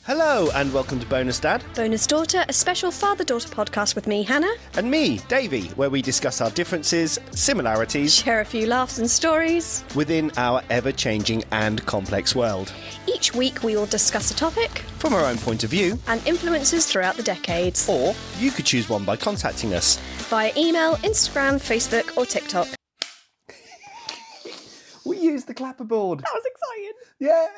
Hello and welcome to Bonus Dad. Bonus Daughter, a special father-daughter podcast with me, Hannah. And me, Davey, where we discuss our differences, similarities, Share a few laughs and stories within our ever-changing and complex world. Each week we will discuss a topic From our own point of view. and influences throughout the decades. Or you could choose one by contacting us. Via email, Instagram, Facebook or TikTok. We used the clapperboard. That was exciting. Yeah.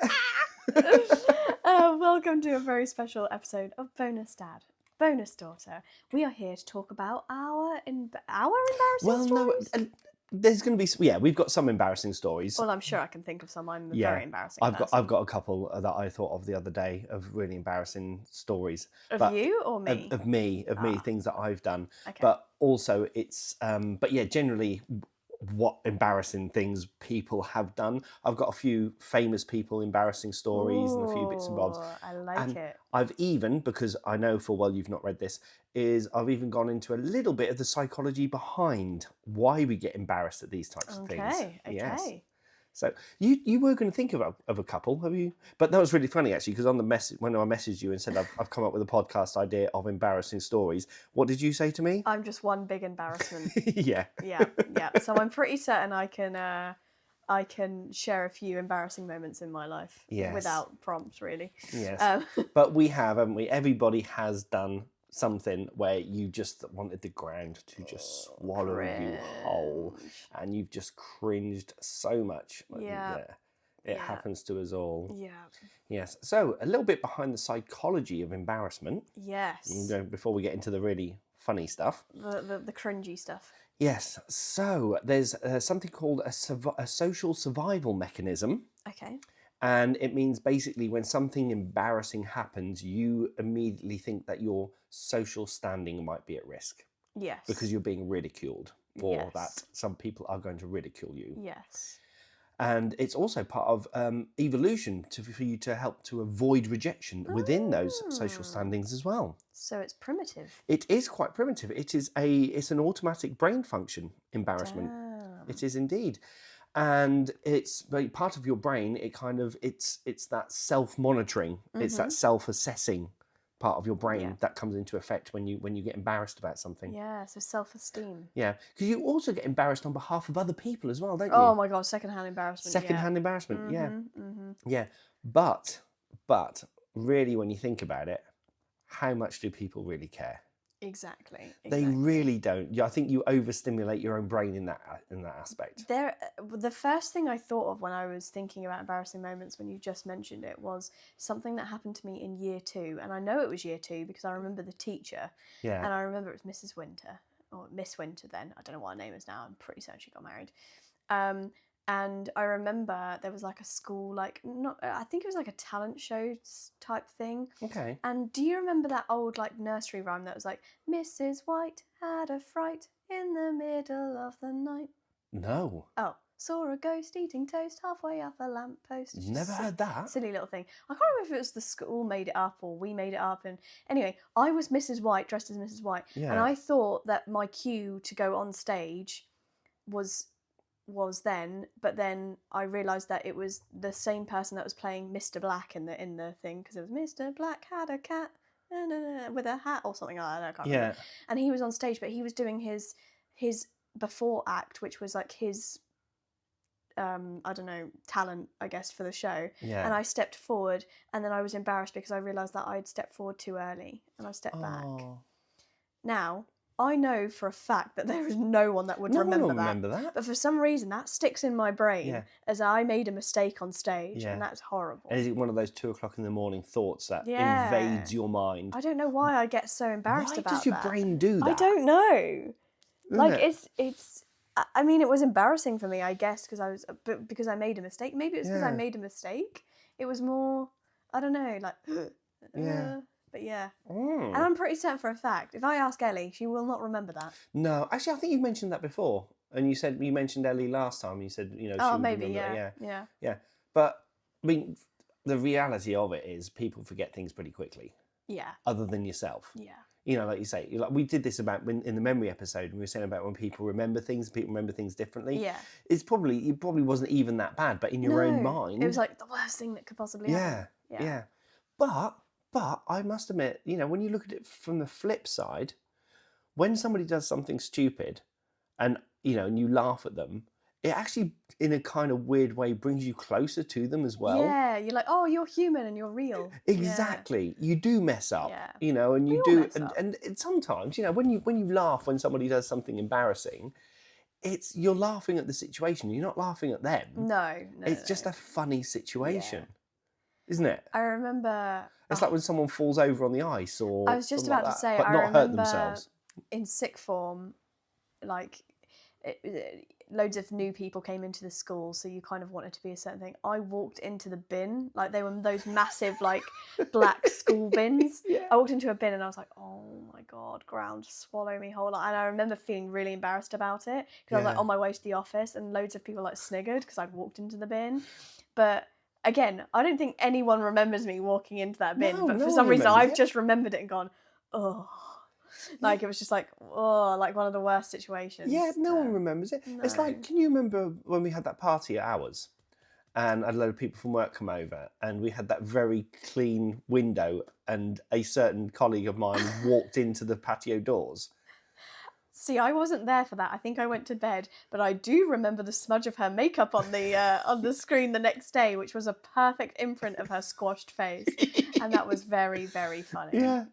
Welcome to a very special episode of Bonus Dad, Bonus Daughter. We are here to talk about our embarrassing stories. No, there's going to be, we've got some embarrassing stories. Well, I'm sure I can think of some. I'm very embarrassing. I've got a couple that I thought of the other day of really embarrassing stories. Of you or me? Of me, things that I've done. Okay. But also it's, generally what embarrassing things people have done. I've got a few famous people embarrassing stories and a few bits and bobs. I like it. I've even, because I know full well you've not read this, I've even gone into a little bit of the psychology behind why we get embarrassed at these types of things. Okay. Yes. So you were going to think of a couple, have you? But that was really funny actually, because on the message when I messaged you and said I've come up with a podcast idea of embarrassing stories, what did you say to me? I'm just one big embarrassment. Yeah. So I'm pretty certain I can share a few embarrassing moments in my life without prompts, really. Yes. But we have, haven't we? Everybody has done something where you just wanted the ground to just swallow you whole, and you've just cringed so much. It happens to us all. Yeah. Yes. So a little bit behind the psychology of embarrassment. Yes. Before we get into the really funny stuff. The cringy stuff. Yes. So there's something called a social survival mechanism. Okay. And it means basically when something embarrassing happens, you immediately think that your social standing might be at risk. Yes. Because you're being ridiculed, or that some people are going to ridicule you. Yes. And it's also part of evolution for you to help to avoid rejection within those social standings as well. So it's primitive. It is quite primitive. It's an automatic brain function, embarrassment. Damn. It is indeed. And it's part of your brain. It's that self-monitoring. It's that self-assessing part of your brain that comes into effect when you get embarrassed about something. Yeah, so self-esteem. Yeah, because you also get embarrassed on behalf of other people as well, don't you? Oh my God, secondhand embarrassment. Secondhand embarrassment. Mm-hmm. Yeah. But really, when you think about it, how much do people really care? Exactly. They really don't. I think you overstimulate your own brain in that aspect. The first thing I thought of when I was thinking about embarrassing moments when you just mentioned it was something that happened to me in year 2. And I know it was year 2 because I remember the teacher. Yeah. And I remember it was Mrs. Winter, or Miss Winter then. I don't know what her name is now. I'm pretty certain she got married. And I remember there was like a school, I think it was like a talent show type thing. Okay. And do you remember that old nursery rhyme that was like, Mrs. White had a fright in the middle of the night? No. Oh, saw a ghost eating toast halfway up a lamppost. Never heard that. Silly little thing. I can't remember if it was the school made it up or we made it up. And anyway, I was Mrs. White, dressed as Mrs. White. Yeah. And I thought that my cue to go on stage was then, but then I realised that it was the same person that was playing Mr. Black in the thing, because it was Mr. Black had a cat with a hat or something like that. I can't remember. And he was on stage, but he was doing his before act, which was like his talent, I guess, for the show. Yeah. And I stepped forward, and then I was embarrassed because I realised that I'd stepped forward too early, and I stepped back. Now, I know for a fact that there is no one that would remember that. But for some reason, that sticks in my brain as I made a mistake on stage, and that's horrible. And is it one of those 2:00 in the morning thoughts that invades your mind? I don't know why I get so embarrassed about that. Why does your brain do that? I don't know. It's. I mean, it was embarrassing for me, I guess, because I made a mistake. Maybe it was because I made a mistake. It was more, I don't know, But yeah, and I'm pretty certain for a fact, if I ask Ellie, she will not remember that. No, actually, I think you mentioned that before, and you mentioned Ellie last time. You said she would remember. Yeah. But I mean, the reality of it is people forget things pretty quickly. Yeah. Other than yourself. Yeah. Like you say, we did this about in the memory episode, and we were saying about when people remember things differently. Yeah. It probably wasn't even that bad, but in your own mind, it was like the worst thing that could possibly happen. Yeah. But But I must admit, when you look at it from the flip side, when somebody does something stupid and, and you laugh at them, it actually, in a kind of weird way, brings you closer to them as well. Yeah, you're like, oh, you're human and you're real. Exactly. Yeah. You do mess up, and we you all do, mess up. and sometimes, when you laugh when somebody does something embarrassing, you're laughing at the situation. You're not laughing at them. No. It's just a funny situation, isn't it? I remember. It's like when someone falls over on the ice, or I was just about to say, but not hurt themselves. In sixth form, like loads of new people came into the school, so you kind of wanted to be a certain thing. I walked into the bin, like they were those massive like black school bins. I walked into a bin and I was like, oh my god, ground swallow me whole. And I remember feeling really embarrassed about it because I was like on my way to the office and loads of people like sniggered because I'd walked into the bin. But again, I don't think anyone remembers me walking into that bin, but for some reason I've just remembered it and gone, oh. Like it was just like, oh, like one of the worst situations. Yeah, no one remembers it. No. It's like, can you remember when we had that party at ours and a load of people from work come over and we had that very clean window and a certain colleague of mine walked into the patio doors? See, I wasn't there for that. I think I went to bed, but I do remember the smudge of her makeup on the screen the next day, which was a perfect imprint of her squashed face, and that was very, very funny. Yeah.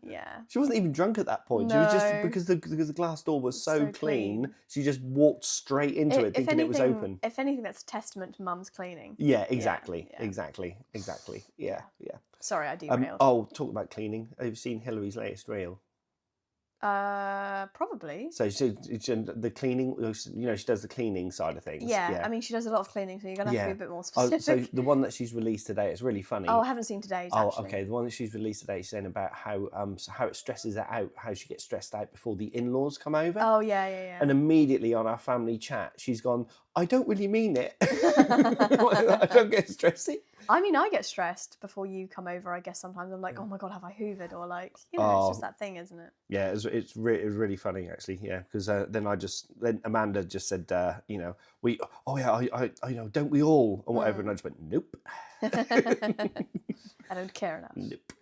She wasn't even drunk at that point. No. She was just because the glass door was so clean. She just walked straight into it, thinking it was open. If anything, that's a testament to Mum's cleaning. Yeah, exactly, exactly. Yeah. Sorry, I derailed. Talk about cleaning. Have you seen Hillary's latest reel? Probably. So the cleaning, she does the cleaning side of things. Yeah, I mean, she does a lot of cleaning, so you're going to have to be a bit more specific. So the one that she's released today, it's really funny. Oh, I haven't seen today's, actually. Okay. The one that she's released today is saying about how it stresses her out, how she gets stressed out before the in-laws come over. Oh, yeah. And immediately on our family chat, she's gone, I don't really mean it. I don't get stressy. I mean, I get stressed before you come over, I guess sometimes. I'm like, oh my God, have I hoovered? Or like, it's just that thing, isn't it? Yeah, it was really funny, actually, because then Amanda just said, don't we all, or whatever, and I just went, nope. I don't care enough. Nope.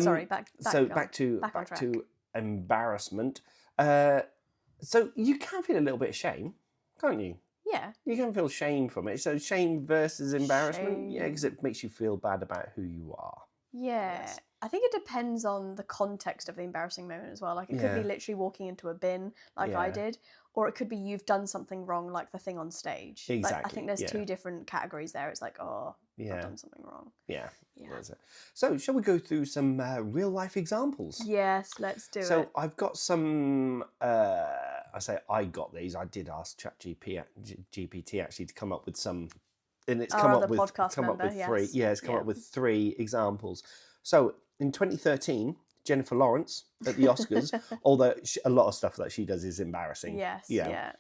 Sorry, back to embarrassment. So you can feel a little bit of shame, can't you? Yeah. You can feel shame from it. So shame versus embarrassment. Yeah, because it makes you feel bad about who you are. Yeah. Yes. I think it depends on the context of the embarrassing moment as well. Like it could be literally walking into a bin like I did, or it could be you've done something wrong like the thing on stage. Exactly. Like, I think there's two different categories there. It's like, I've done something wrong. Yeah. So shall we go through some real life examples? Yes, let's do it. So I've got some, I got these. I did ask ChatGPT actually to come up with some, and it's come up with three. Yeah, it's come up with 3 examples. So in 2013, Jennifer Lawrence at the Oscars, although a lot of stuff that she does is embarrassing. Yes. Yeah.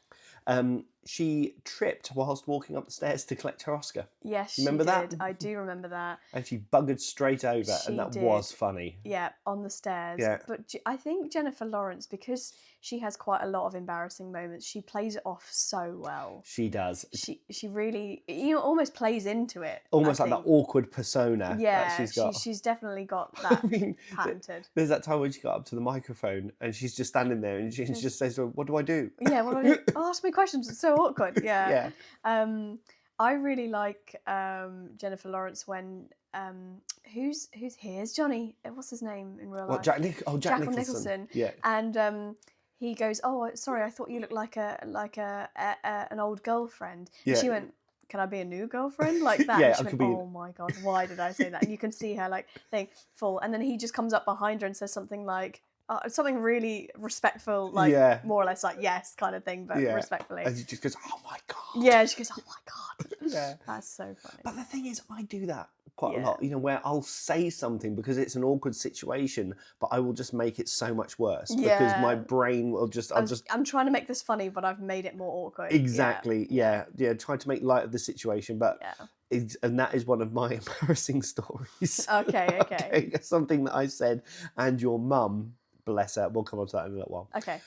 She tripped whilst walking up the stairs to collect her Oscar. Yes, remember that? I do remember that. And she buggered straight over, and that was funny. Yeah, on the stairs. Yeah. But I think Jennifer Lawrence, because she has quite a lot of embarrassing moments, she plays it off so well. She does. She really, almost plays into it. Almost like that awkward persona that she's got. She's definitely got that patented. There's that time when she got up to the microphone and she's just standing there and she just says, what do I do? Yeah, what do I do? Oh, ask me questions. It's so awkward. Yeah. I really like Jennifer Lawrence when who's here's Johnny. What's his name in real life? Jack Nicholson. Yeah. And he goes, oh, sorry, I thought you looked like an old girlfriend. Yeah. And she went, can I be a new girlfriend? Like that. Yeah, and she went, oh my God, why did I say that? And you can see her like fall. And then he just comes up behind her and says something like, something really respectful, like more or less like yes kind of thing, but respectfully. And she just goes, oh my God. Yeah, she goes, oh my God. Yeah. That's so funny. But the thing is, I do that quite a lot, where I'll say something because it's an awkward situation, but I will just make it so much worse because my brain will I'm trying to make this funny, but I've made it more awkward. Exactly. Yeah. Trying to make light of the situation, but and that is one of my embarrassing stories. Okay. Something that I said, and your mum, bless her, we'll come on to that in a little while. Okay.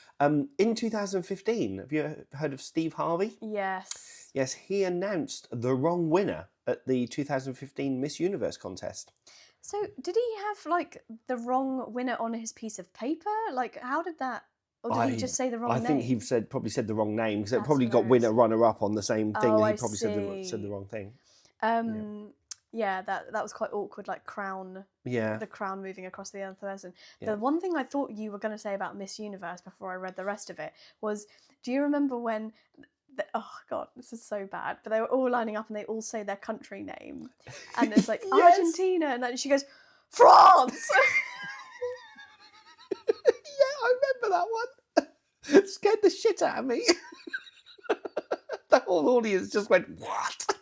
In 2015, have you heard of Steve Harvey? Yes, he announced the wrong winner at the 2015 Miss Universe contest. So did he have like the wrong winner on his piece of paper? Like, how did that? Or did he just say the wrong name? I think he probably said the wrong name, because it probably got winner, runner up on the same thing. Oh, and he probably said the wrong thing. Yeah, that was quite awkward, like crown. Yeah. The crown moving across the other person. Yeah. The one thing I thought you were going to say about Miss Universe before I read the rest of it was, do you remember when? Oh God, this is so bad. But they were all lining up and they all say their country name, and it's like yes. Argentina, and then she goes, France. Yeah, I remember that one. It scared the shit out of me. The whole audience just went, what?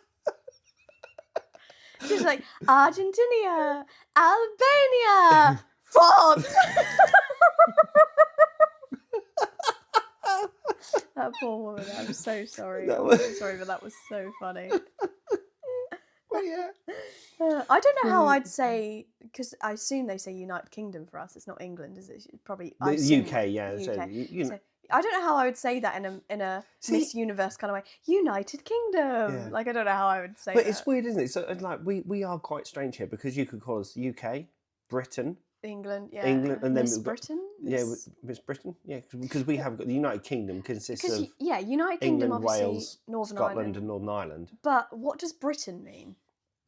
She's like, Argentina, Albania, France. That poor woman, I'm so sorry. I'm so sorry, but that was so funny. Well, yeah. I don't know how I'd say, because I assume they say United Kingdom for us. It's not England, is it? Probably the UK, yeah. UK. So, so I don't know how I would say that in a Miss Universe kind of way. United Kingdom. Yeah. Like, I don't know how I would say but that. It's weird, isn't it? So like we are quite strange here, because you could call us UK, Britain, England, yeah. England, and then Miss Britain? Miss Britain, yeah, because we have got the United Kingdom consists of United Kingdom, England, obviously, Wales, Northern Scotland, Ireland. and Northern Ireland. But what does Britain mean?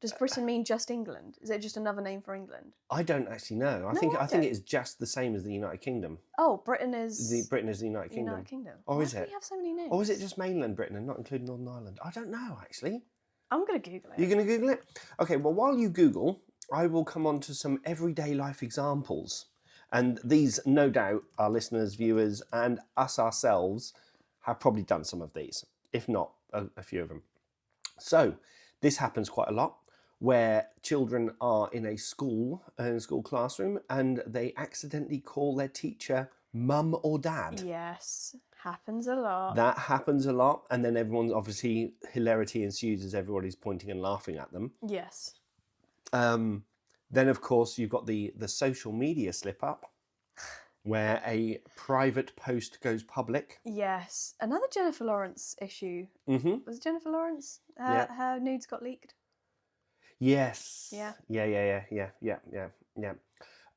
Does Britain mean just England? Is it just another name for England? I don't actually know. I think it's just the same as the United Kingdom. Oh, Britain is the United Kingdom. United Kingdom. Or Why is do it? we have so many names? Or is it just mainland Britain and not including Northern Ireland? I don't know, actually. I'm going to Google it. You're going to Google it? Okay, well, while you Google, I will come on to some everyday life examples. And these, no doubt, our listeners, viewers, and us ourselves have probably done some of these, if not a few of them. So, this happens quite a lot, where children are in a school classroom, and they accidentally call their teacher mum or dad. Yes, happens a lot. That happens a lot, and then everyone's obviously hilarity ensues as everybody's pointing and laughing at them. Yes. Then, of course, you've got the social media slip-up, where a private post goes public. Yes. Another Jennifer Lawrence issue. Mm-hmm. Was it Jennifer Lawrence? Her nudes got leaked? Yes. Yeah. Yeah.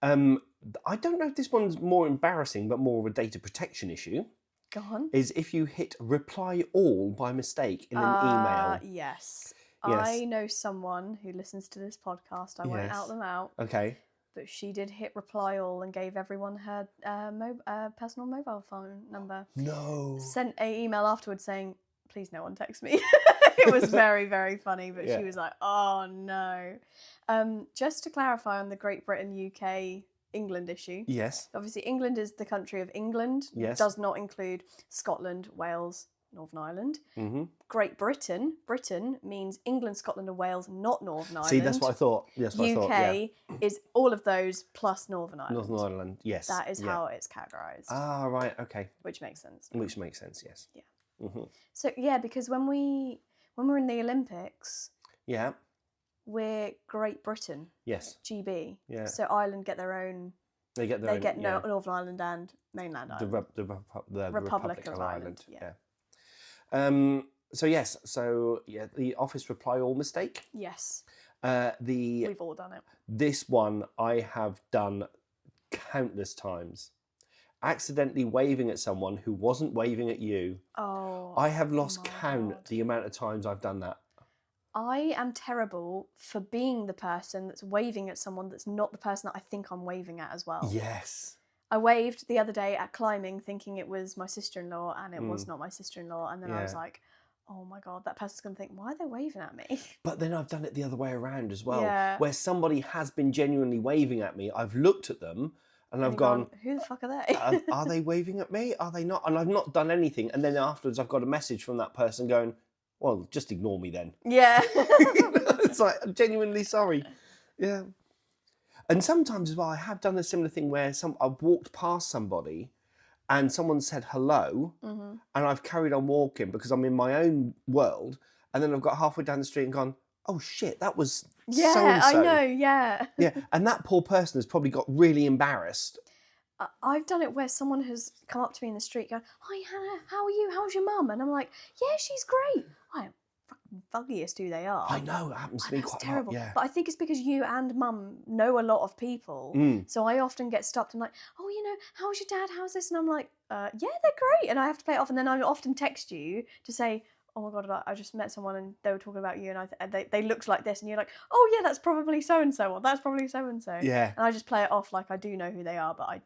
I don't know if this one's more embarrassing, but more of a data protection issue. Go on. Is if you hit reply all by mistake in an email. Yes. I know someone who listens to this podcast. I won't out them out. Okay. But she did hit reply all and gave everyone her personal mobile phone number. No. Sent an email afterwards saying, please no one text me. It was very, very funny, but she was like, oh no. Just to clarify on the Great Britain, UK, England issue. Yes. Obviously, England is the country of England. Yes. Does not include Scotland, Wales, Northern Ireland. Mm-hmm. Great Britain means England, Scotland, and Wales, not Northern Ireland. See, that's what I thought. Yes, UK is all of those plus Northern Ireland. Northern Ireland, yes. That is how it's categorised. Ah, right, okay. Which makes sense. Which makes sense, yes. Yeah. Mm-hmm. So because when we're in the Olympics, we're Great Britain. Yes. GB. Yeah. So Ireland get their own. They get Northern Ireland and mainland Ireland. The Republic of Ireland. Yeah. The office reply all mistake. Yes. We've all done it. This one I have done countless times. Accidentally waving at someone who wasn't waving at you. Oh. I have lost count the amount of times I've done that. I am terrible for being the person that's waving at someone that's not the person that I think I'm waving at as well. Yes. I waved the other day at climbing thinking it was my sister-in-law, and it was not my sister-in-law, and then I was like, oh my God, that person's going to think, why are they waving at me? But then I've done it the other way around as well, Yeah. where somebody has been genuinely waving at me. I've looked at them and I've gone, who the fuck are they? Are they waving at me? Are they not? And I've not done anything. And then afterwards I've got a message from that person going, well, just ignore me then. Yeah. It's like, I'm genuinely sorry. Yeah. And sometimes as well, I have done a similar thing where I've walked past somebody and someone said hello, and I've carried on walking because I'm in my own world, and then I've got halfway down the street and gone, oh shit, that was so-and-so. I know, yeah. Yeah, and that poor person has probably got really embarrassed. I've done it where someone has come up to me in the street going, hi Hannah, how are you? How's your mum? And I'm like, yeah, she's great. I am fuggiest who they are. I know, it happens to me quite terrible. a lot, yeah. But I think it's because you and Mum know a lot of people. So I often get stopped and like, oh, how's your dad? How's this? And I'm like, yeah, they're great. And I have to play it off. And then I often text you to say, oh my God, I just met someone and they were talking about you and they looked like this. And you're like, oh yeah, that's probably so-and-so, or that's probably so-and-so. Yeah. And I just play it off like I do know who they are, but I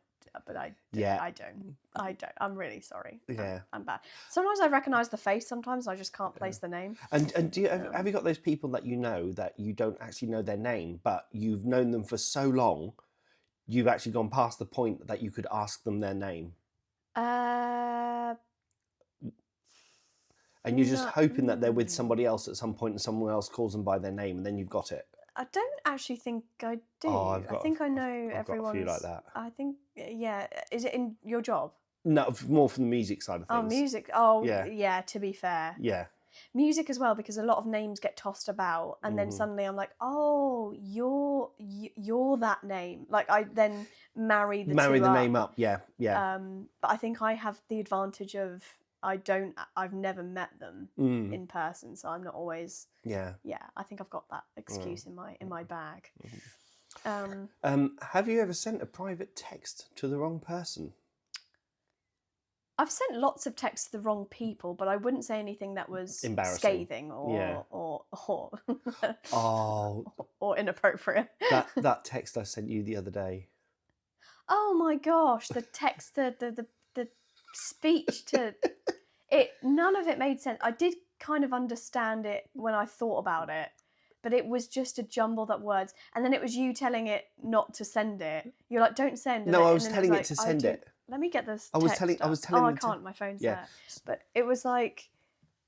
don't. I'm really sorry. Yeah. I'm bad. Sometimes I recognise the face, sometimes I just can't place the name. And do you, have you got those people that you know that you don't actually know their name, but you've known them for so long, you've actually gone past the point that you could ask them their name? And you're just hoping that they're with somebody else at some point and someone else calls them by their name and then you've got it. I don't actually think I do. Oh, I think I know I've everyone's... got a few like that. I think, yeah. Is it in your job? No, more from the music side of things. Oh, music. Oh, yeah, to be fair. Yeah. Music as well, because a lot of names get tossed about and then suddenly I'm like, oh, you're that name. Like I then marry the name up, yeah. But I think I have the advantage of I've never met them in person, so I'm not always... Yeah, I think I've got that excuse in my bag. Have you ever sent a private text to the wrong person? I've sent lots of texts to the wrong people, but I wouldn't say anything that was scathing or or inappropriate. That text I sent you the other day. Oh my gosh, the text, the speech to it, none of it made sense. I did kind of understand it when I thought about it, but it was just a jumbled up words. And then it was you telling it not to send it. You're like, don't send it. No, I was telling it to send it. Let me get this. I was telling. Oh, I can't. My phone's there. But it was like,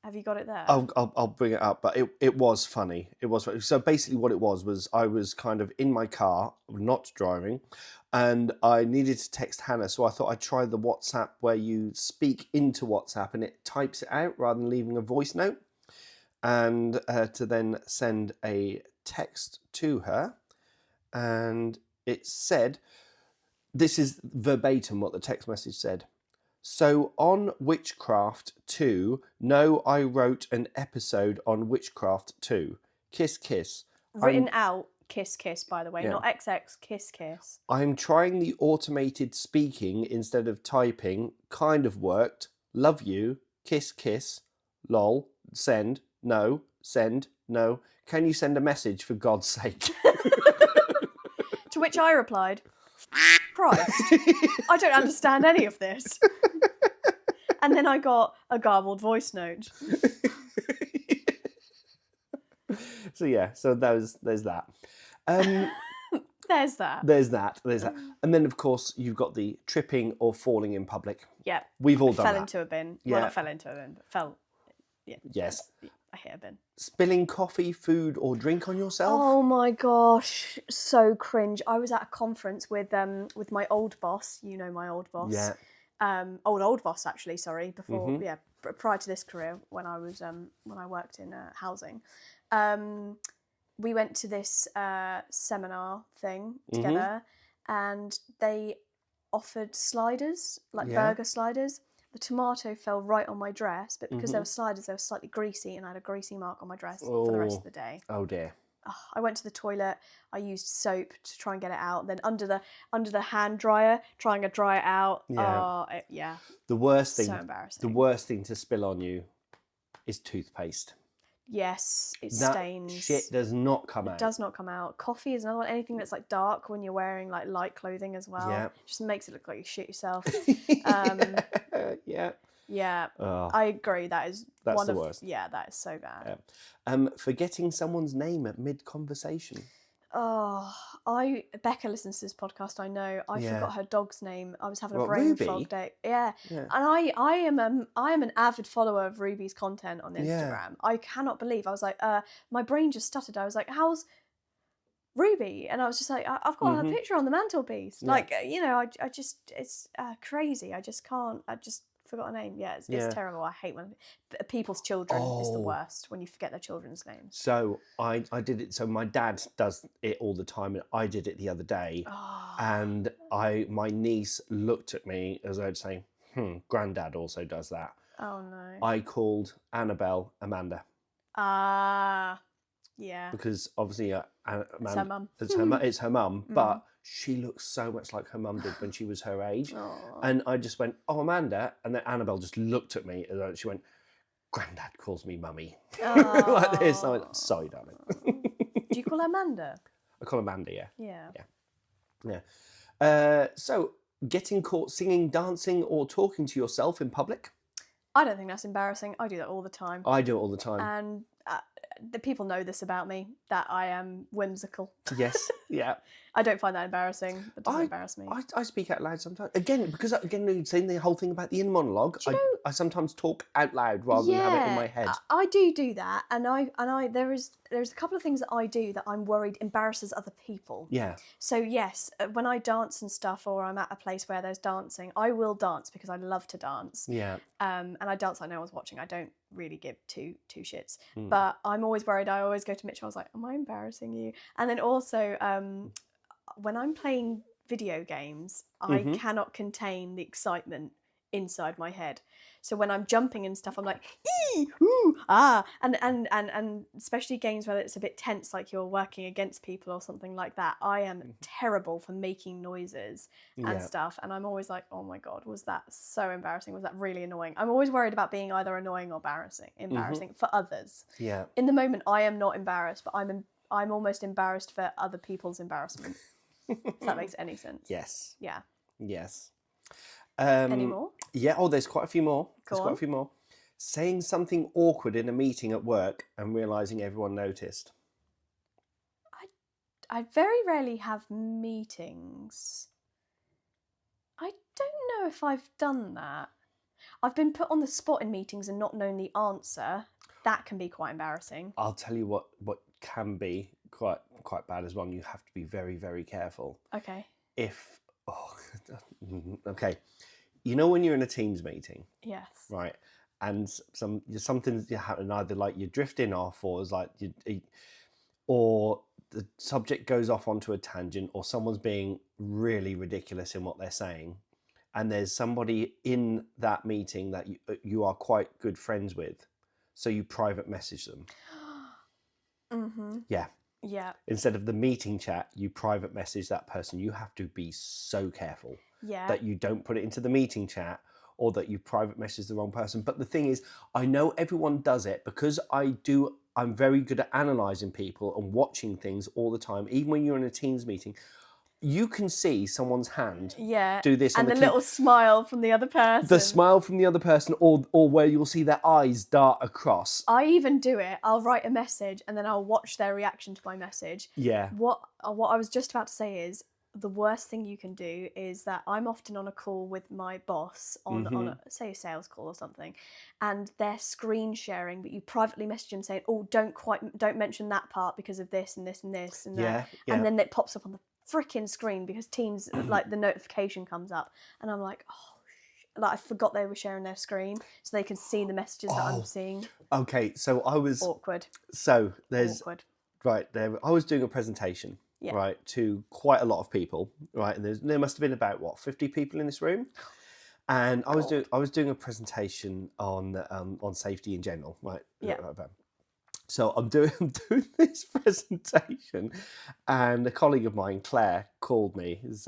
have you got it there? I'll bring it up. But it was funny. It was funny. So basically, what it was I was kind of in my car, not driving, and I needed to text Hannah. So I thought I'd try the WhatsApp where you speak into WhatsApp and it types it out rather than leaving a voice note, and to then send a text to her, and it said. This is verbatim what the text message said. So on Witchcraft 2, no, I wrote an episode on Witchcraft 2. Kiss, kiss. Written out, kiss, kiss, by the way, not XX, kiss, kiss. I'm trying the automated speaking instead of typing. Kind of worked. Love you. Kiss, kiss. Lol. Send. No. Send. No. Can you send a message for God's sake? To which I replied... Christ, I don't understand any of this. And then I got a garbled voice note. So there's that. There's that. There's that. And then, of course, you've got the tripping or falling in public. Yeah. We've all done that. Fell into a bin. Yeah. Well, not fell into a bin, but fell... Yeah. Yes. I hit a bin. Spilling coffee, food or drink on yourself? Oh my gosh, so cringe. I was at a conference with my old boss. You know my old boss. Yeah. Old boss actually. Sorry, before prior to this career when I was when I worked in housing. We went to this seminar thing together, and they offered sliders, like burger sliders. The tomato fell right on my dress, but because there were sliders, they were slightly greasy, and I had a greasy mark on my dress for the rest of the day. Oh dear. I went to the toilet. I used soap to try and get it out. Then under the hand dryer, trying to dry it out. Yeah. The worst thing. So embarrassing. The worst thing to spill on you is toothpaste. Yes, it that stains. Shit does not come out. It does not come out. Coffee is another one. Anything that's like dark when you're wearing like light clothing as well. Yeah. Just makes it look like you shit yourself. Yeah. Yeah. I agree. That's the worst. Yeah, that is so bad. Yeah. Forgetting someone's name at mid-conversation. Oh, Becca listens to this podcast. I know. I forgot her dog's name. I was having a brain fog day. Yeah. And I am an avid follower of Ruby's content on Instagram. Yeah. I cannot believe I was like, my brain just stuttered. I was like, how's Ruby? And I was just like, I've got her picture on the mantelpiece. Yeah. Like, I just, it's crazy. I just can't. I just forgot her name. Yeah, it's terrible. I hate when people's children is the worst, when you forget their children's names. So I did it. So my dad does it all the time, and I did it the other day. And my niece looked at me as I would say, Granddad also does that. Oh no. I called Annabelle Amanda. Yeah. Because obviously, It's her mum. It's her mum, but she looks so much like her mum did when she was her age. Aww. And I just went, "Oh, Amanda," and then Annabelle just looked at me and she went, "Grandad calls me mummy," like this. I went, "Sorry, darling." Do you call her Amanda? I call her Amanda. Yeah. So, getting caught singing, dancing, or talking to yourself in public? I don't think that's embarrassing. I do that all the time. I do it all the time. And the people know this about me, that I am whimsical. Yes, yeah. I don't find that embarrassing. That doesn't embarrass me. I speak out loud sometimes. Again, saying the whole thing about the inner monologue, I sometimes talk out loud rather than have it in my head. I do that, and there's a couple of things that I do that I'm worried embarrasses other people. Yeah. So yes, when I dance and stuff, or I'm at a place where there's dancing, I will dance because I love to dance. Yeah. And I dance like no one's watching. I don't really give two shits. But I'm always worried. I always go to Mitchell. I was like, am I embarrassing you? And then also, when I'm playing video games, I cannot contain the excitement inside my head. So when I'm jumping and stuff, I'm like, ee, ooh, ah, and especially games where it's a bit tense, like you're working against people or something like that. I am terrible for making noises and stuff, and I'm always like, oh my god, was that so embarrassing? Was that really annoying? I'm always worried about being either annoying or embarrassing for others. Yeah. In the moment, I am not embarrassed, but I'm almost embarrassed for other people's embarrassment. If that makes any sense. Yes. Yeah. Yes. Any more? Yeah. Oh, there's quite a few more. Quite a few more. Saying something awkward in a meeting at work and realising everyone noticed. I very rarely have meetings. I don't know if I've done that. I've been put on the spot in meetings and not known the answer. That can be quite embarrassing. I'll tell you what can be quite bad as well. You have to be very, very careful. Okay. Okay. You know when you're in a Teams meeting? Yes. Right. And something's happening, either like you're drifting off, or it's like or the subject goes off onto a tangent, or someone's being really ridiculous in what they're saying, and there's somebody in that meeting that you are quite good friends with, so you private message them. Yeah. Yeah. Instead of the meeting chat, you private message that person. You have to be so careful that you don't put it into the meeting chat, or that you private message the wrong person. But the thing is, I know everyone does it because I'm very good at analysing people and watching things all the time. Even when you're in a Teams meeting, you can see someone's hand do this. And the little smile from the other person. The smile from the other person, or where you'll see their eyes dart across. I even do it. I'll write a message and then I'll watch their reaction to my message. Yeah. What I was just about to say is, the worst thing you can do is that I'm often on a call with my boss on a, say, a sales call or something, and they're screen sharing, but you privately message them saying, oh, don't mention that part because of this and this and this and that. And then it pops up on the freaking screen because Teams, like the notification comes up, and I'm like, oh, like I forgot they were sharing their screen so they can see the messages that I'm seeing. Okay, so I was awkward. So there's right there. I was doing a presentation. Yeah. Right, to quite a lot of people, right, and there must have been about 50 people in this room, and I was doing a presentation on safety in general, right? Yeah. So I'm doing this presentation, and a colleague of mine, Claire, called me. It's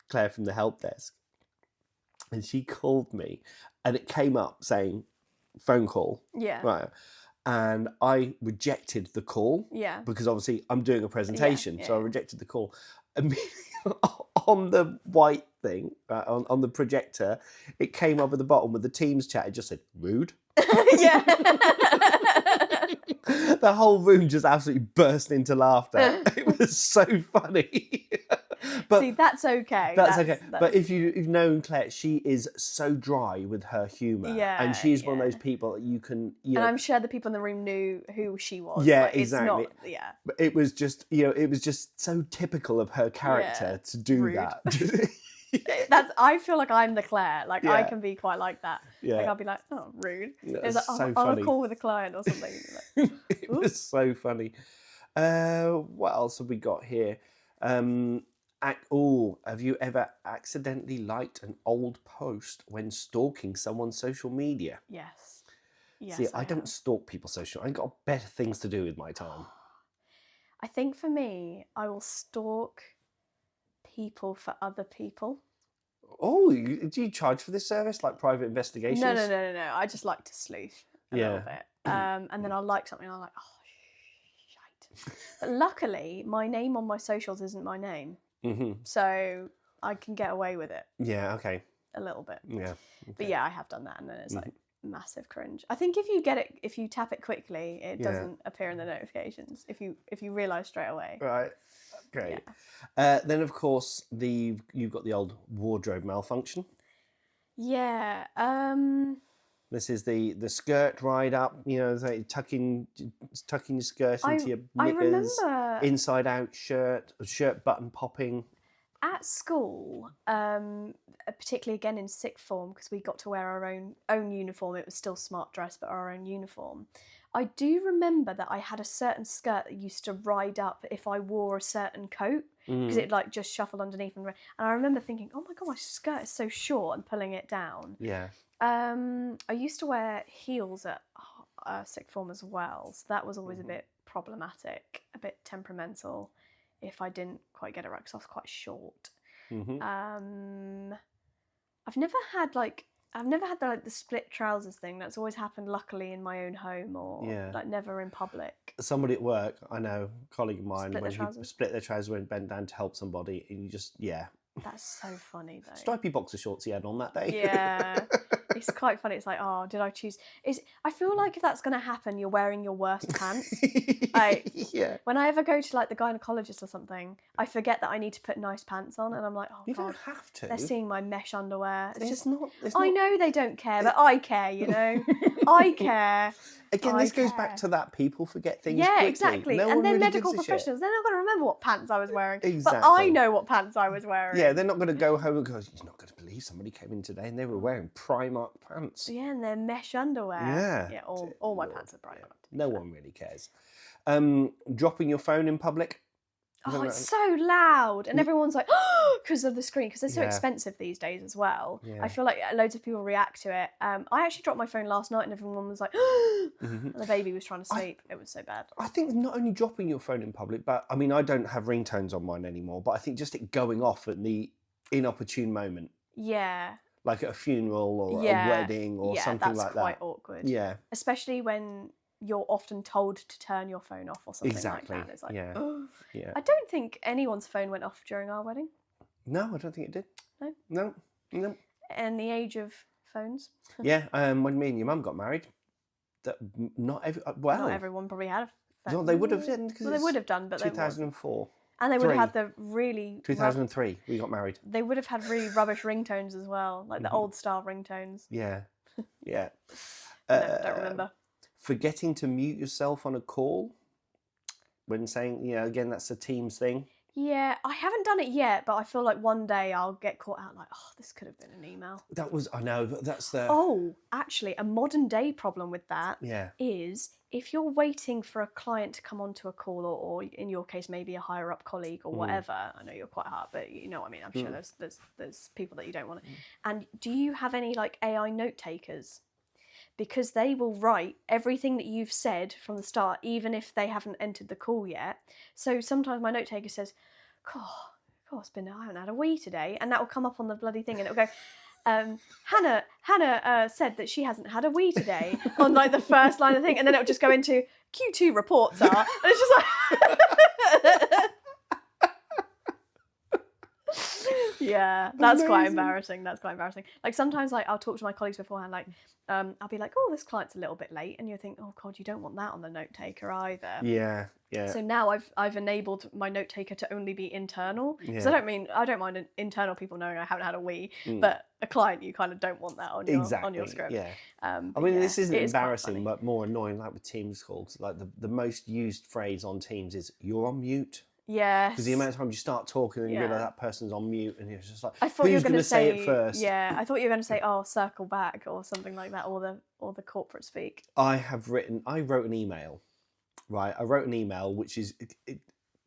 Claire from the help desk, and she called me, and it came up saying phone call. Yeah. Right. And I rejected the call because obviously I'm doing a presentation, so I rejected the call. On the white thing, on the projector, it came up at the bottom with the Teams chat. It just said rude. Yeah. The whole room just absolutely burst into laughter. It was so funny. But see, that's okay. That's okay. But if you've known Claire, she is so dry with her humour. Yeah. And she's one of those people that you can. And I'm sure the people in the room knew who she was. Yeah, exactly. It's not, yeah. But it was just, it was just so typical of her character to do that. I feel like I'm the Claire. Like I can be quite like that. Yeah. Like I'll be like, oh, rude. It was like, so on a call with a client or something. It was so funny. What else have we got here? Have you ever accidentally liked an old post when stalking someone's social media? Yes. Yes, See, I don't stalk people social. I've got better things to do with my time. I think for me, I will stalk people for other people. Oh, do you charge for this service, like private investigations? No. I just like to sleuth a little bit. And then I'll like something, and I'm like, oh, shite. But luckily, my name on my socials isn't my name. So I can get away with it. Yeah, okay. A little bit. Yeah. Okay. But yeah, I have done that, and then it's like massive cringe. I think if you tap it quickly, it doesn't appear in the notifications. If you realise straight away. Right. Great. Yeah. Then of course you've got the old wardrobe malfunction. Yeah. This is the skirt ride up, like tucking your skirt into your knickers, inside out shirt button popping. At school, particularly again in sixth form, because we got to wear our own uniform. It was still smart dress, but our own uniform. I do remember that I had a certain skirt that used to ride up if I wore a certain coat, because it like just shuffled underneath, and I remember thinking, oh my god, my skirt is so short, and pulling it down. Yeah. I used to wear heels at sixth form as well, so that was always a bit problematic, a bit temperamental if I didn't quite get it right, because I was quite short. I've never had the split trousers thing. That's always happened luckily in my own home, or like never in public. Somebody at work, I know, a colleague of mine, when he split their trousers when he bent down to help somebody, and you just That's so funny though. Stripy boxer shorts he had on that day. Yeah. It's quite funny. It's like, oh, did I choose? I feel like if that's going to happen, you're wearing your worst pants. Like, when I ever go to like the gynecologist or something, I forget that I need to put nice pants on, and I'm like, oh you god, don't have to. They're seeing my mesh underwear. It's not. I know they don't care, but I care. I care. Again, this goes back to that people forget things. Yeah, quickly. exactly. No and then really medical professionals, they're not going to remember what pants I was wearing. Exactly. But I know what pants I was wearing. Yeah, they're not going to go home and go, you're not going to believe somebody came in today and they were wearing Primark pants. Yeah, and they're mesh underwear. Yeah, all my pants are Primark. No one really cares. Dropping your phone in public. Oh, it's so loud, and everyone's like, oh, because of the screen, because they're so expensive these days as well. Yeah. I feel like loads of people react to it. I actually dropped my phone last night, and everyone was like, and the baby was trying to sleep. It was so bad. I think not only dropping your phone in public, but I mean, I don't have ringtones on mine anymore, but I think just it going off at the inopportune moment. Yeah. Like at a funeral or a wedding or something like that. Yeah, that's quite awkward. Yeah. Especially when you're often told to turn your phone off or something like that. It's like, yeah. I don't think anyone's phone went off during our wedding. No, I don't think it did. No. And the age of phones. Yeah, when me and your mum got married, not everyone probably had a phone. No, they would have done. Well, they would have done, but 2004. And they would have had the really... 2003, we got married. They would have had really rubbish ringtones as well, like the old style ringtones. Yeah. Don't remember. Forgetting to mute yourself on a call when saying, again, that's a Teams thing. Yeah, I haven't done it yet, but I feel like one day I'll get caught out like, oh, this could have been an email. I know, but that's the... Oh, actually, a modern day problem with that is if you're waiting for a client to come onto a call, or in your case, maybe a higher up colleague or whatever. I know you're quite hard, but you know what I mean? I'm sure there's people that you don't want to... And do you have any like AI note takers? Because they will write everything that you've said from the start, even if they haven't entered the call yet. So sometimes my note taker says, I haven't had a wee today. And that will come up on the bloody thing, and it'll go, Hannah said that she hasn't had a wee today on like the first line of the thing. And then it'll just go into Q2 reports are. And it's just like... Yeah, that's quite embarrassing. Like sometimes, like I'll talk to my colleagues beforehand. Like, I'll be like, "Oh, this client's a little bit late," and you think, "Oh God, you don't want that on the note taker either." Yeah. So now I've enabled my note taker to only be internal. Because I don't mind internal people knowing I haven't had a wee, but a client you kind of don't want that on your script. Yeah. I mean, this isn't embarrassing, but more annoying. Like with Teams calls, like the most used phrase on Teams is "you're on mute." Yes. Because the amount of times you start talking and you realise that person's on mute, and you're just like, I thought who's going to say it first? Yeah, I thought you were going to say, "Oh, circle back" or something like that, or the corporate speak. I wrote an email, right? I wrote an email which is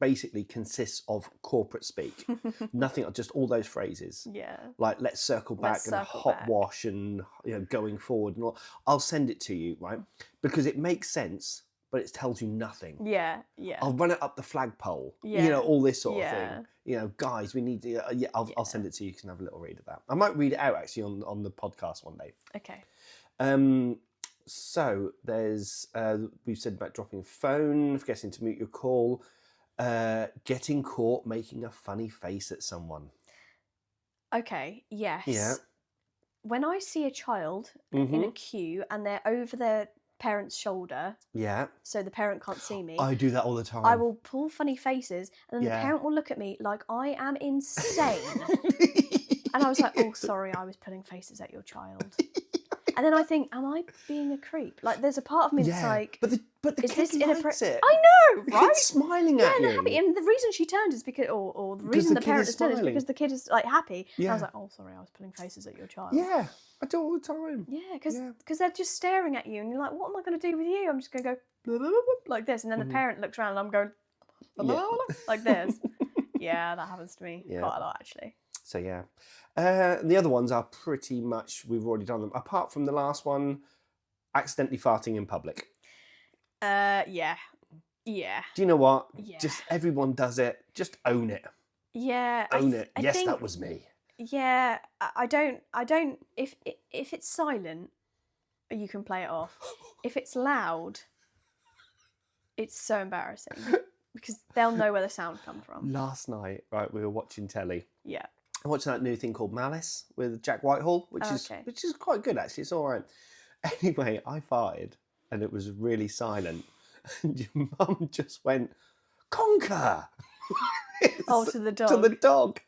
basically consists of corporate speak. Nothing, just all those phrases. Yeah. Like, let's circle back and hot wash and, you know, going forward and all. I'll send it to you, right? Because it makes sense, but it tells you nothing. Yeah, yeah. I'll run it up the flagpole. You know, all this sort of thing. You know, guys, we need to. I'll send it to you. You can have a little read of that. I might read it out actually on the podcast one day. Okay. So there's we've said about dropping a phone, forgetting to mute your call, getting caught making a funny face at someone. Okay. Yes. Yeah. When I see a child in a queue and they're over their parent's shoulder, so the parent can't see me, I do that all the time. I will pull funny faces, and then the parent will look at me like I am insane. And I was like, oh, sorry, I was pulling faces at your child. And then I think, am I being a creep? Like, there's a part of me that's like, but the kid likes it. I know, the right? Kid's smiling at you. Yeah, happy. And the reason she turned is because, or the reason the parent is turned is because the kid is like happy. Yeah. And I was like, oh, sorry, I was pulling faces at your child. Yeah, I do all the time. Yeah, because they're just staring at you, and you're like, what am I going to do with you? I'm just going to go blah, blah, blah, blah, like this, and then the parent looks around, and I'm going blah, blah, blah, blah, like this. Yeah, that happens to me quite a lot actually. So yeah, the other ones are pretty much, we've already done them. Apart from the last one, accidentally farting in public. Yeah. Do you know what? Yeah. Just everyone does it. Just own it. Yeah. Own it. I think, that was me. Yeah. I don't. If it's silent, you can play it off. If it's loud, it's so embarrassing because they'll know where the sound comes from. Last night, right, we were watching telly. Yeah. I'm watching that new thing called Malice with Jack Whitehall, which is quite good actually. It's all right. Anyway, I farted and it was really silent, and your mum just went, "Conker!" To the dog. To the dog.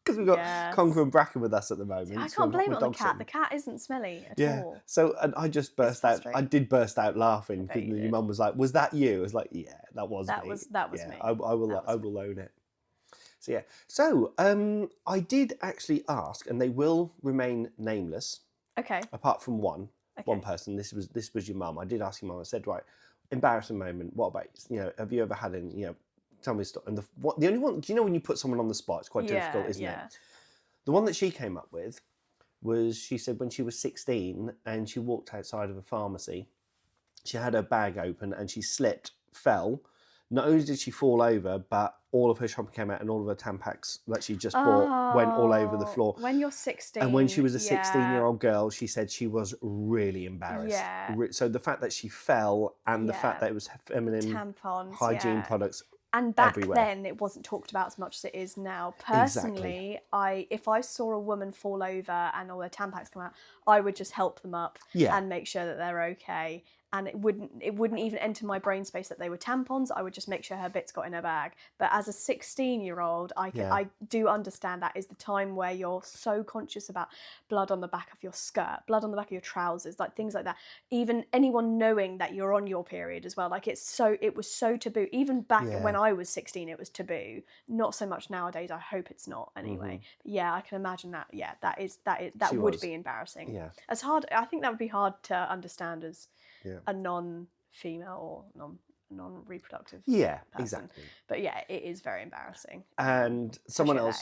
Because we've got Conker and Bracken with us at the moment. I can't blame it on the cat. The cat isn't smelly at all. So, and I just burst out. I did burst out laughing. And your mum was like, "Was that you?" I was like, "Yeah, that was me." That was me. I will own it. So yeah. So I did actually ask, and they will remain nameless. Okay. Apart from one person. This was your mum. I did ask your mum. I said, right, embarrassing moment. What about, have you ever had any? Tell me a story. And the only one. Do you know when you put someone on the spot, it's quite difficult, isn't it? The one that she came up with was, she said when she was 16 and she walked outside of a pharmacy, she had her bag open and she slipped, fell. Not only did she fall over, but all of her shopping came out and all of her Tampax that she just bought went all over the floor. When you're 16. And when she was a 16-year-old girl, she said she was really embarrassed. Yeah. So the fact that she fell and the fact that it was feminine tampons, hygiene products. And back then, it wasn't talked about as much as it is now. Personally, if I saw a woman fall over and all their Tampax come out, I would just help them up and make sure that they're okay. And it wouldn't even enter my brain space that they were tampons. I would just make sure her bits got in her bag. But as a 16-year-old, I do understand that is the time where you're so conscious about blood on the back of your skirt, blood on the back of your trousers, like things like that. Even anyone knowing that you're on your period as well. Like it was so taboo. Even back when I was 16, it was taboo. Not so much nowadays. I hope it's not anyway. But yeah, I can imagine that. Yeah, that would be embarrassing. Yeah, it's hard. I think that would be hard to understand as a non-female or non-reproductive person. Exactly. But yeah, it is very embarrassing. And someone else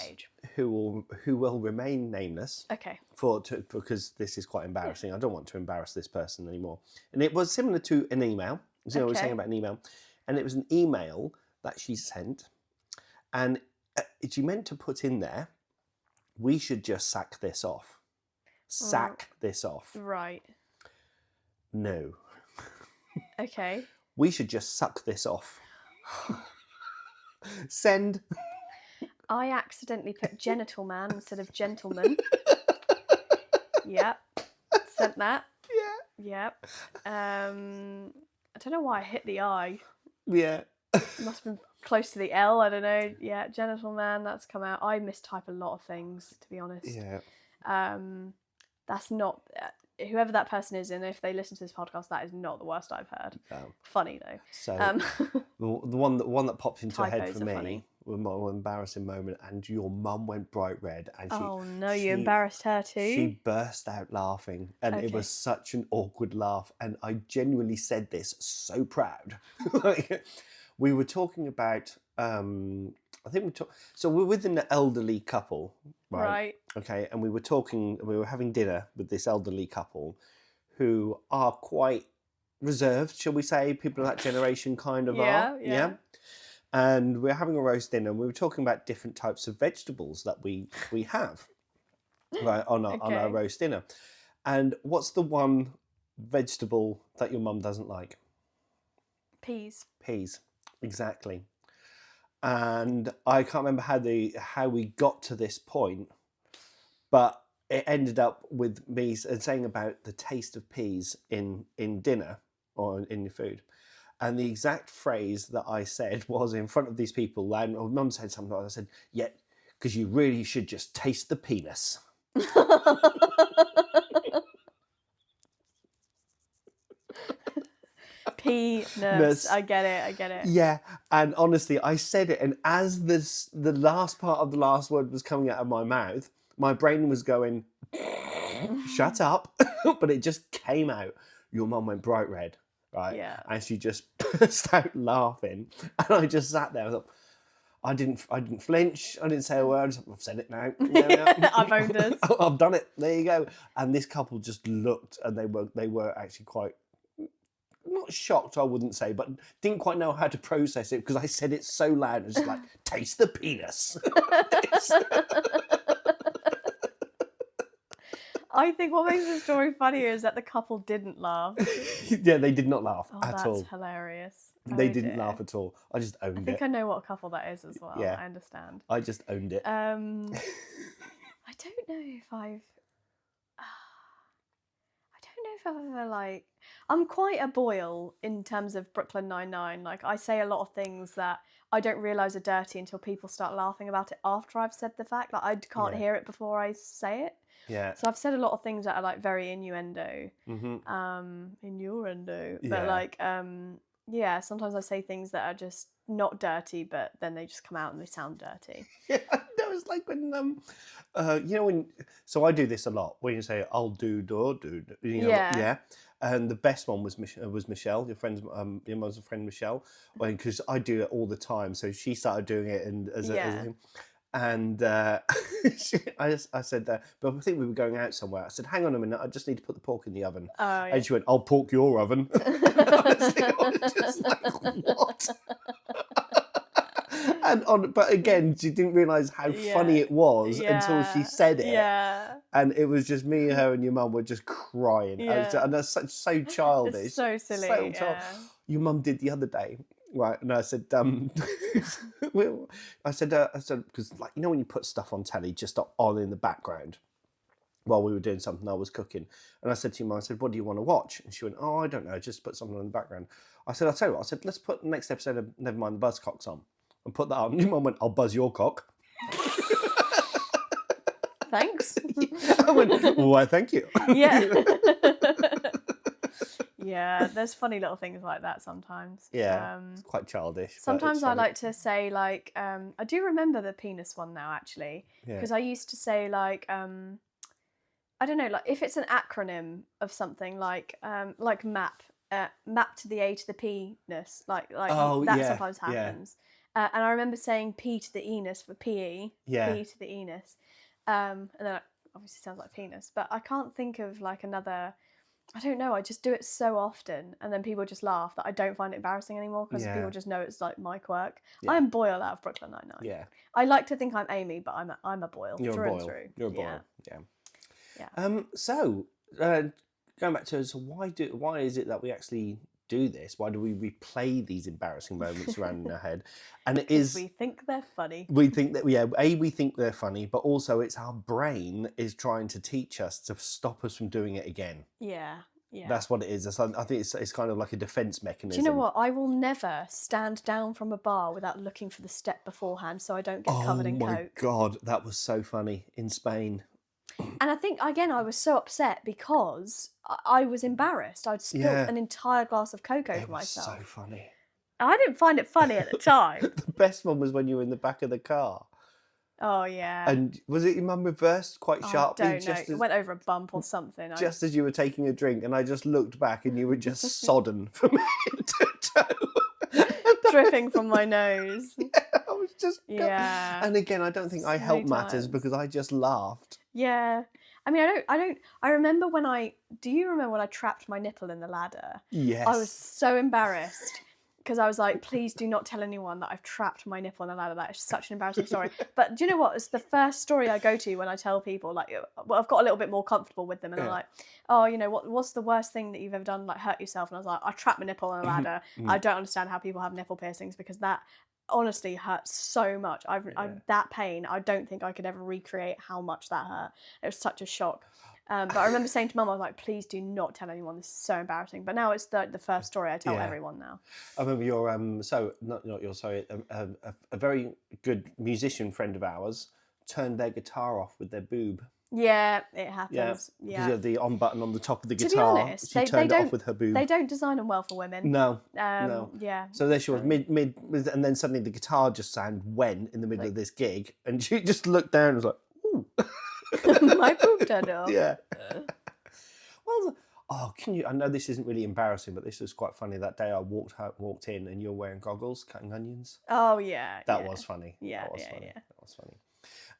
who will remain nameless. Okay. Because this is quite embarrassing. I don't want to embarrass this person anymore. And it was similar to an email. I was saying about an email, and it was an email that she sent, and she meant to put in there, "We should just sack this off." Sack this off. Right. No. Okay. We should just suck this off. Send. I accidentally put genital man instead of gentleman. Yep. Sent that. Yeah. Yep. I don't know why I hit the I. Yeah. Must have been close to the L. I don't know. Yeah. Genital man. That's come out. I mistype a lot of things, to be honest. Yeah. That's not. Whoever that person is, and if they listen to this podcast, that is not the worst I've heard. Funny though. So the one that popped into my head for me was my embarrassing moment, and your mum went bright red, and you embarrassed her too. She burst out laughing, and it was such an awkward laugh, and I genuinely said this so proud. We were talking about I think so we're with an elderly couple, right? Okay, and we were having dinner with this elderly couple who are quite reserved, shall we say? People of that generation kind of are. Yeah. And we're having a roast dinner, and we were talking about different types of vegetables that we have, right, on our roast dinner. And what's the one vegetable that your mum doesn't like? Peas. Peas, exactly. And I can't remember how we got to this point, but it ended up with me saying about the taste of peas in dinner or in your food. And the exact phrase that I said was in front of these people, and Mum said something like, I said, yeah, because you really should just taste the penis. Penis. I get it. Yeah, and honestly, I said it, and as the last part of the last word was coming out of my mouth, my brain was going, shut up, but it just came out. Your mum went bright red, right? Yeah. And she just burst out laughing, and I just sat there. I thought, I didn't flinch. I didn't say a word. I've said it now. I've owned it. I've done it. There you go. And this couple just looked, and they were actually quite, not shocked, I wouldn't say, but didn't quite know how to process it because I said it so loud. It's like, taste the penis. I think what makes the story funnier is that the couple didn't laugh. Yeah, they did not laugh at all. That's hilarious. They didn't laugh at all. I just owned it. I think I know what couple that is as well. Yeah. I understand. I just owned it. I don't know if I've ever I'm quite a boil in terms of Brooklyn Nine-Nine. Like, I say a lot of things that I don't realise are dirty until people start laughing about it after I've said the fact. Like, I can't hear it before I say it. Yeah. So I've said a lot of things that are like very innuendo. Mm-hmm. Innuendo. Yeah. But sometimes I say things that are just not dirty, but then they just come out and they sound dirty. Yeah, that was like when so I do this a lot. When you say I'll do, yeah. And the best one was Michelle, your mum's friend Michelle, because I do it all the time. So she started doing it, and as a thing. And I said, but I think we were going out somewhere. I said, hang on a minute, I just need to put the pork in the oven. Oh, yeah. And she went, I'll pork your oven. Honestly, I was just like, what? But again, she didn't realise how funny it was until she said it. Yeah. And it was just me, her, and your mum were just crying. Yeah. And that's so childish. It's so silly. Your mum did the other day. Right, and I said, I said, because when you put stuff on telly just on in the background while we were doing something, I was cooking, and I said to your mum, I said, what do you want to watch? And she went, oh, I don't know, just put something on the background. I said, I'll tell you what, I said, let's put the next episode of Never Mind the Buzzcocks on, and put that on. And your mum went, I'll buzz your cock. Thanks. I went, why, thank you. Yeah. Yeah, there's funny little things like that sometimes. Yeah, it's quite childish. Sometimes I like to say, like, I do remember the penis one now, actually, because I used to say, like, I don't know, like, if it's an acronym of something, like MAP, map to the A to the P-ness, like that sometimes happens. Yeah. And I remember saying P to the E-ness for PE, P to the E-ness. And then it obviously sounds like penis, but I can't think of, like, another... I don't know, I just do it so often, and then people just laugh that I don't find it embarrassing anymore because people just know it's like my quirk. Yeah. I am Boyle out of Brooklyn Nine-Nine. Yeah. I like to think I'm Amy, but I'm a Boyle. You're through a Boyle. And through. You're a Boyle. Yeah. So going back to why is it that we actually do this? Why do we replay these embarrassing moments around in our head? And it is we think they're funny. We think that we think they're funny, but also it's our brain is trying to teach us to stop us from doing it again. Yeah. Yeah. That's what it is. I think it's kind of like a defense mechanism. Do you know what? I will never stand down from a bar without looking for the step beforehand so I don't get covered in coke. Oh my God, that was so funny in Spain. And I think, again, I was so upset because I was embarrassed. I'd spilled an entire glass of Coke over myself. It was so funny. I didn't find it funny at the time. The best one was when you were in the back of the car. Oh, yeah. And was it your mum reversed quite sharply? I don't know. It went over a bump or something. Just as you were taking a drink, and I just looked back and you were just sodden from head to toe. Dripping from my nose. Yeah. just and again, I don't think I helped matters because I just laughed. Yeah. I mean, I remember do you remember when I trapped my nipple in the ladder? Yes. I was so embarrassed because I was like, please do not tell anyone that I've trapped my nipple in the ladder. That is such an embarrassing story. But do you know what? It's the first story I go to when I tell people, like, well, I've got a little bit more comfortable with them and I'm like, oh, you know, what's the worst thing that you've ever done, like hurt yourself? And I was like, I trapped my nipple in a ladder. I don't understand how people have nipple piercings because that honestly hurts so much. That pain, I don't think I could ever recreate how much that hurt. It was such a shock. But I remember saying to Mum, I was like, please do not tell anyone. This is so embarrassing. But now it's the first story I tell everyone now. I remember a very good musician friend of ours turned their guitar off with their boob. Yeah, it happens. Yeah. Because you have the on button on the top of the guitar. To be honest, she turned it off with her boob. They don't design them well for women. No. Yeah. So there she was, mid, and then suddenly the guitar just sound went in the middle of this gig, and she just looked down and was like, ooh. My boob turned off. Yeah. Well, I know this isn't really embarrassing, but this was quite funny. That day I walked in and you're wearing goggles, cutting onions. Oh, yeah. That was funny. Yeah, That was funny.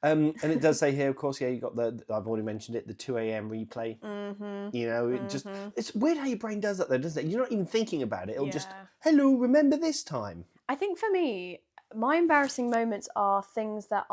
And it does say here, of course, you got I've already mentioned it, the 2 a.m. replay. Mm-hmm. You know, it's weird how your brain does that though, doesn't it? You're not even thinking about it. It'll just, hello, remember this time? I think for me, my embarrassing moments are things that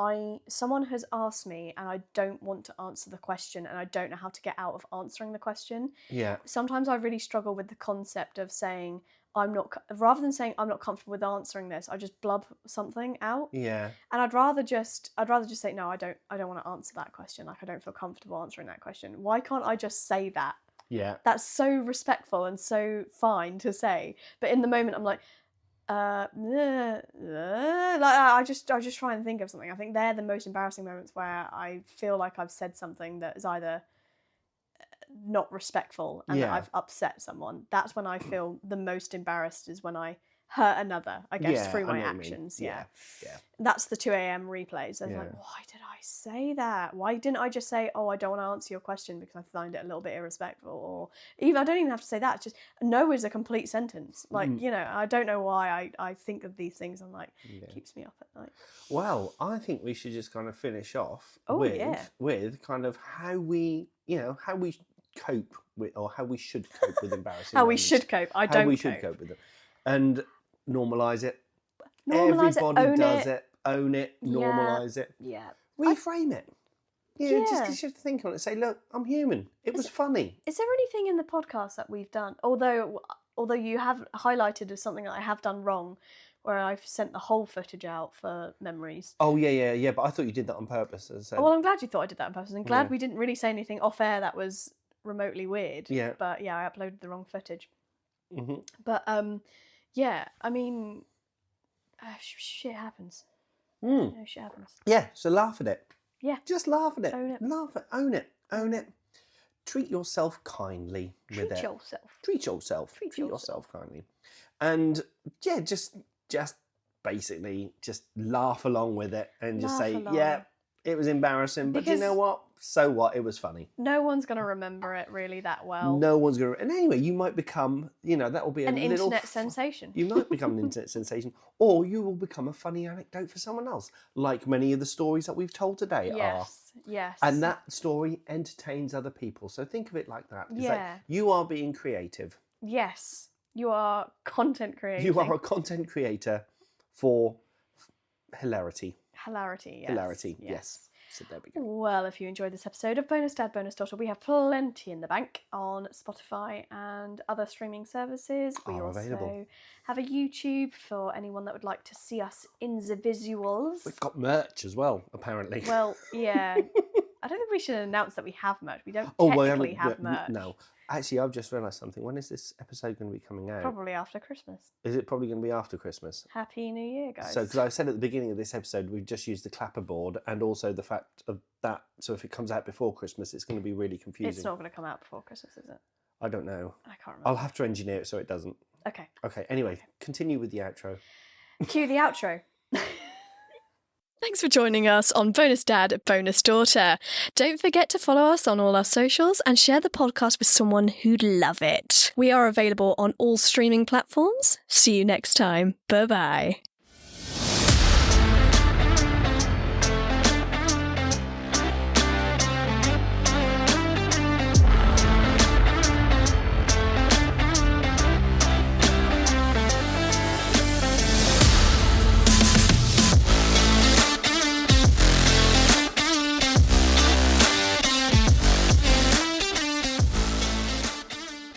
someone has asked me and I don't want to answer the question and I don't know how to get out of answering the question. Yeah. Sometimes I really struggle with the concept of saying, rather than saying I'm not comfortable with answering this, I just blub something out. Yeah. And I'd rather just say, no, I don't want to answer that question. Like, I don't feel comfortable answering that question. Why can't I just say that? Yeah. That's so respectful and so fine to say. But in the moment, I'm like, I just try and think of something. I think they're the most embarrassing moments where I feel like I've said something that is either not respectful and that I've upset someone. That's when I feel the most embarrassed, is when I hurt another, I guess, through my actions. Yeah. That's the 2 a.m. replays. I was like, why did I say that? Why didn't I just say, oh, I don't want to answer your question because I find it a little bit irrespectful? Or even, I don't even have to say that. It's just, no is a complete sentence. Like, you know, I don't know why I think of these things. I'm like, it keeps me up at night. Well, I think we should just kind of finish off with kind of how we cope with, or how we should cope with embarrassing How we should cope. How we should cope with it. And normalise it. Normalise Everybody it, does it. Own it. Normalise it. Yeah. Reframe it. Just you think on it. Say, look, I'm human. It was funny. Is there anything in the podcast that we've done, although you have highlighted as something that I have done wrong, where I've sent the whole footage out for memories? Oh, yeah. But I thought you did that on purpose. Well, I'm glad you thought I did that on purpose. I'm glad we didn't really say anything off air that was remotely weird. Yeah. But yeah, I uploaded the wrong footage. Mm-hmm. But yeah, I mean, shit happens. Shit happens. Yeah, so laugh at it. Yeah. Just laugh at it. Own it. Laugh at Own it. Treat yourself kindly with it. Treat yourself kindly. And yeah, just basically just laugh along with it and just say, it was embarrassing, but you know what? So what? It was funny. No one's going to remember it really that well. No one's going to. And anyway, you might become, that will be an internet sensation. You might become an internet sensation, or you will become a funny anecdote for someone else, like many of the stories that we've told today are. Yes. And that story entertains other people. So think of it like that. You are being creative. Yes. You are content creating. You are a content creator for hilarity. Hilarity, yes. So there we go. Well, if you enjoyed this episode of Bonus Dad, Bonus Daughter, we have plenty in the bank on Spotify and other streaming services. We also available. Have a YouTube for anyone that would like to see us in the visuals. We've got merch as well, apparently. Well, yeah. I don't think we should announce that we have merch. We don't technically have merch. No. Actually, I've just realised something. When is this episode going to be coming out? Probably after Christmas. Is it probably going to be after Christmas? Happy New Year, guys. So, because I said at the beginning of this episode, we've just used the clapperboard, and also the fact of that. So if it comes out before Christmas, it's going to be really confusing. It's not going to come out before Christmas, is it? I don't know. I can't remember. I'll have to engineer it so it doesn't. Okay. Anyway, continue with the outro. Cue the outro. Thanks for joining us on Bonus Dad, Bonus Daughter. Don't forget to follow us on all our socials and share the podcast with someone who'd love it. We are available on all streaming platforms. See you next time. Bye-bye.